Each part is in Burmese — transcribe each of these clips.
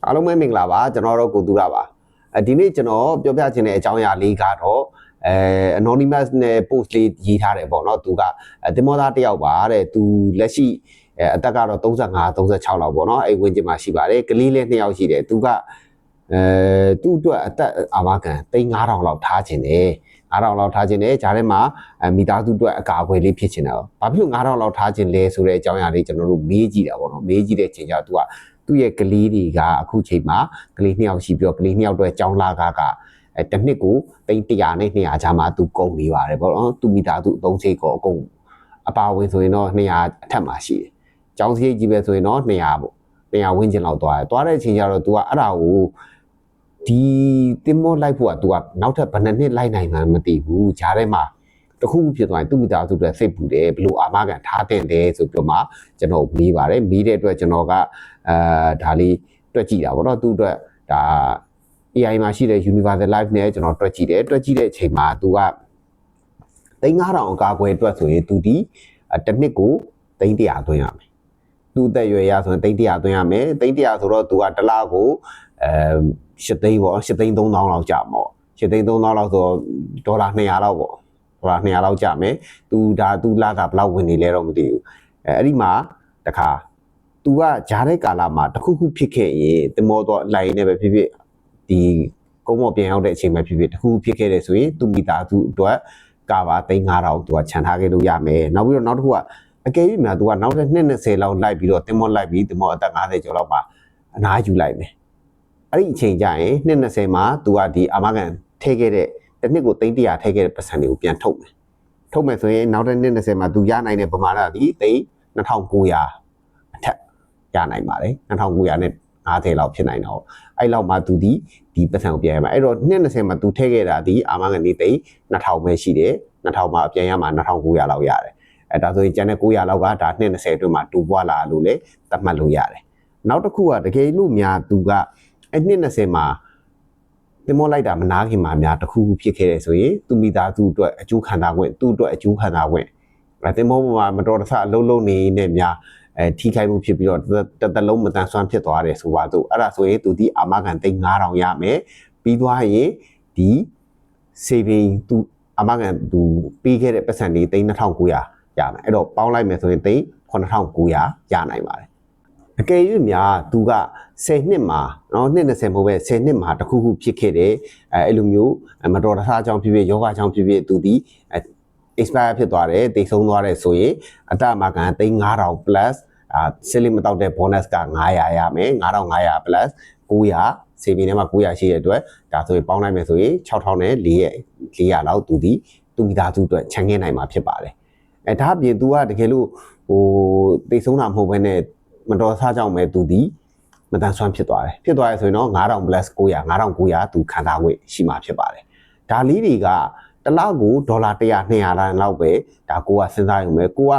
အားလုံးပဲမင်္ဂလာပါကျွန်တော်တို့ကိုသူရပါဒီနေ့ကျွန်တော်ပြောပြချင်တဲ့အကြောင်းအရာလေးကတော့anonymous နဲ့ post လေးရေးထားတယ်ပေါ့နော်သူကတင်မောသားတယောက်ပါတဲ့သူလက်ရှိအသက်ကတော့35 36လောက်ပေါ့နော်အဲ့ဝင်းကျင်မှာရှိပါတယ်ကလေးလေး2ယောက်ရှိတယ်သူကသူ့အတွက်အသက်အာမခံ3,500လောက်ထားခြင်းတယ်9,000လောက်ထားခြင်းတယ်ဂျားထဲမှာမိသားစုအတွက်အကာအကွယ်လေးဖြစ်ခြင်းတယ်ဘာဖြစ်လို့9,000လောက်ထားခြင်းလဲဆိုတဲ့အကြောင်းအရာလေးကျွန်တော်တို့မေးကြည့်တာပေါ့နော်မေးကြည့်တဲ့ချိန်ကျသူကသူ့ရဲ့ကလေးတွေကအခုချိန်မှာကလေး2ယောက်ရှိပြီးတော့ကလေး2ယောက်အတွက်ကျောင်းလာကတစ်နှစ်ကို300နဲ့200ကြားမှာသူကုန်နေပါတယ်ပေါ့နော်သူမိသားစုအသုံးစရိတ်ကိုအကုန်အပါဝင်ဆိုရင်တော့200အထက်မှာရှိတယ်ကျောင်းစရိတ်ကြီးပဲဆိုရင်တော့200ပေါ့200ဝန်းကျင်လောက်သွားတယ်သွားတဲ့အချိန်ကျတော့ तू ကအဲ့ဒါကိုဒီတင်မောလိုက်ဖို့က तू ကနောက်ထပ်ဘယ်နှစ်လိုက်နိုင်မှမသိဘူးဂျားထဲမှာတခုဖြစ်သွားရင်သူ့မိသားစုအတွက်စိတ်ပူတယ်ဘလို့အာမခံထားတဲ့တယ်ဆိုပြီးတော့မှကျွန်တော်မေးပါတယ်မေးတဲ့အတွက်ကျွန်တော်ကဒါလေးတွက်ကြည့်တာပေါ့နော်သူ့အတွက်ဒါ AI မှာရှိတဲ့ Universal Life နဲ့ကျွန်တော်တွက်ကြည့်တယ်တွက်ကြည့်တဲ့အချိန်မှာ तू က3,500အကာအကွယ်အတွက်ဆိုရင် तू ဒီတစ်နှစ်ကို300သွင်းရမယ်သူ့အသက်ရွယ်ရဆိုရင်300သွင်းရမယ်300ဆိုတော့ तू ကတစ်လကို8သိန်းပေါ့8သိန်း3,000လောက်ကြာမှာပေါ့8သိန်း3,000လောက်ဆိုဒေါ်လာ200လောက်ပေါ့ဒေါ်လာ200လောက်ကြာမယ်သူလကဘယ်လောက်ဝင်နေလဲတော့မသိဘူးအဲ့ဒီမှာတခါ तू ကဂျားတဲ့ကာလမှာတခုခုဖြစ်ခဲ့ရင်တမောတော့လိုက်နေပဲဖြစ်ဖြစ်ဒီကုန်းပေါ်ပြန်ရောက်တဲ့အချိန်မှာဖြစ်ဖြစ်တခုဖြစ်ခဲ့တယ်ဆိုရင်သူမိသားစုအတွက်ကာပါ3,500 तू ကခြံထားခဲ့လို့ရမယ်နောက်ပြီးတော့နောက်တစ်ခုကအကယ်၍များ तू ကနောက်တဲ့20လောက်လိုက်ပြီးတော့တင်မောလိုက်ပြီးတင်မောအသက်50ကျော်လောက်ပါအနားယူလိုက်မယ်အဲ့ဒီအချိန်ကျရင်20မှာ तू ကဒီအာမခံထည့်ခဲ့တဲ့တစ်နှစ်ကို300ထည့်ခဲ့တဲ့ပတ်စံတွေကိုပြန်ထုတ်မယ်ဆိုရင်နောက်တဲ့20မှာ तू ရနိုင်တဲ့ပမာဏဒီ2,900အထက်ရနိုင်ပါတယ်2,900နဲ့50လောက်ဖြစ်နိုင်တော့အဲ့လောက်မှ तू ဒီပတ်စံကိုပြန်ရမှာအဲ့တော့20မှာ तू ထည့်ခဲ့တာဒီအာမခံဒီ2,000ပဲရှိတယ်2,000မှာပြန်ရမှာ2,900လောက်ရတယ်အဲ့ဒါဆိုရင်ကျန်တဲ့900လောက်ကဒါ20အတွင်းမှာတူပွားလာလို့လေသတ်မှတ်လို့ရတယ်နောက်တစ်ခုကတကယ်လို့များ तू ကအဲ့20မှာတင်မောလိုက်တာမနာခင်မှာများတခုခုဖြစ်ခဲ့တယ်ဆိုရင်သူမိသားစုအတွက်အကျိုးခံစားခွင့်သူ့အတွက်အကျိုးခံစားခွင့်တင်မောပေါ်မှာမတော်တဆအလုံးလုံးနေနဲ့များထိခိုက်မှုဖြစ်ပြီးတော့တလုံးမတန်ဆွမ်းဖြစ်သွားတယ်ဆိုပါတော့အဲ့ဒါဆိုရင်သူဒီအာမခံ3,500ရမယ်ပြီးသွားရင်ဒီ saving သူအာမခံသူပြီးခဲ့တဲ့ပတ်စံလေး3,900ရမယ်အဲ့တော့ပေါင်းလိုက်မယ်ဆိုရင်3,900ရနိုင်ပါတယ်အကယ်၍များ तू က10နှစ်မှာเนาะ20မဟုတ်ပဲ10နှစ်မှာတခုခုဖြစ်ခဲ့တယ်အဲ့လိုမျိုးမတော်တဆအကြောင်းဖြစ်ဖြစ်ယောဂအကြောင်းဖြစ်ဖြစ် तू ဒီ expire ဖြစ်သွားတယ်တိတ်ဆုံးသွားတယ်ဆိုရင်အတအမကန်3,500 plus ဆစ်လီမတောက်တဲ့ bonus က900ရမယ်9,500 plus 900 saving ထဲမှာ900ရှိတဲ့အတွက်ဒါဆိုရင်ပေါင်းလိုက်မယ်ဆိုရင်6,000နဲ့400လောက်သူမိသားစုအတွက်ခြံခဲ့နိုင်မှာဖြစ်ပါတယ်ဒါအပြင် तू ကတကယ်လို့တိတ်ဆုံးတာမဟုတ်ဘဲနဲ့မတော်ဆကြောင့်ပဲ तू မတန်ဆွမ်းဖြစ်သွားတယ်ဆိုရင်တော့9,000 plus 900 သူခံစားခွင့်ရှိမှာဖြစ်ပါတယ်ဒါလေးတွေကတစ်လောက်ကိုဒေါ်လာ100 200လောက်ပဲဒါကိုကစဉ်းစားရုံပဲကိုက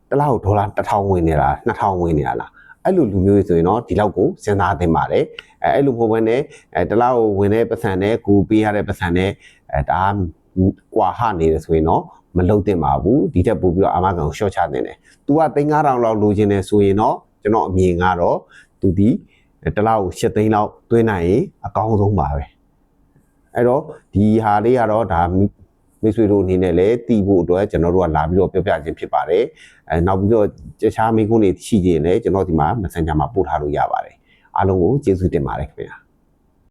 တစ်လောက်ဒေါ်လာ1,000ဝင်နေတာ2,000ဝင်နေတာလားအဲ့လိုလူမျိုးဆိုရင်တော့ဒီလောက်ကိုစဉ်းစားသင့်ပါတယ်အဲ့လိုမဟုတ်ဘဲနဲ့တစ်လောက်ဝင်တဲ့ပတ်စံနဲ့ကိုပေးရတဲ့ပတ်စံနဲ့ဒါကွာဟနေတယ်ဆိုရင်တော့မလုံသင့်ပါဘူးဒီထက်ပိုပြီးတော့အာမခံကိုရှော့ချသင့်တယ် तू က3,500လောက်လိုချင်တယ်ဆိုရင်တော့ကျွန်တော်အမြင်ကတော့ तू ဒီတစ်လောက်8သိန်းလောက်သွင်းနိုင်ရင်အကောင်းဆုံးပါပဲအဲ့တော့ဒီဟာလေးကတော့ဒါမိတ်ဆွေတို့အနေနဲ့လည်းတည်ဖို့အတွက်ကျွန်တော်တို့ကလာပြီးတော့ပြောပြခြင်းဖြစ်ပါတယ်နောက်ပြီးတော့တခြားမိကုန်းတွေရှိခြင်းလည်းကျွန်တော်ဒီမှာ Messenger မှာပို့ထားလို့ရပါတယ်အားလုံးကိုကျေးဇူးတင်ပါတယ်ခင်ဗျာ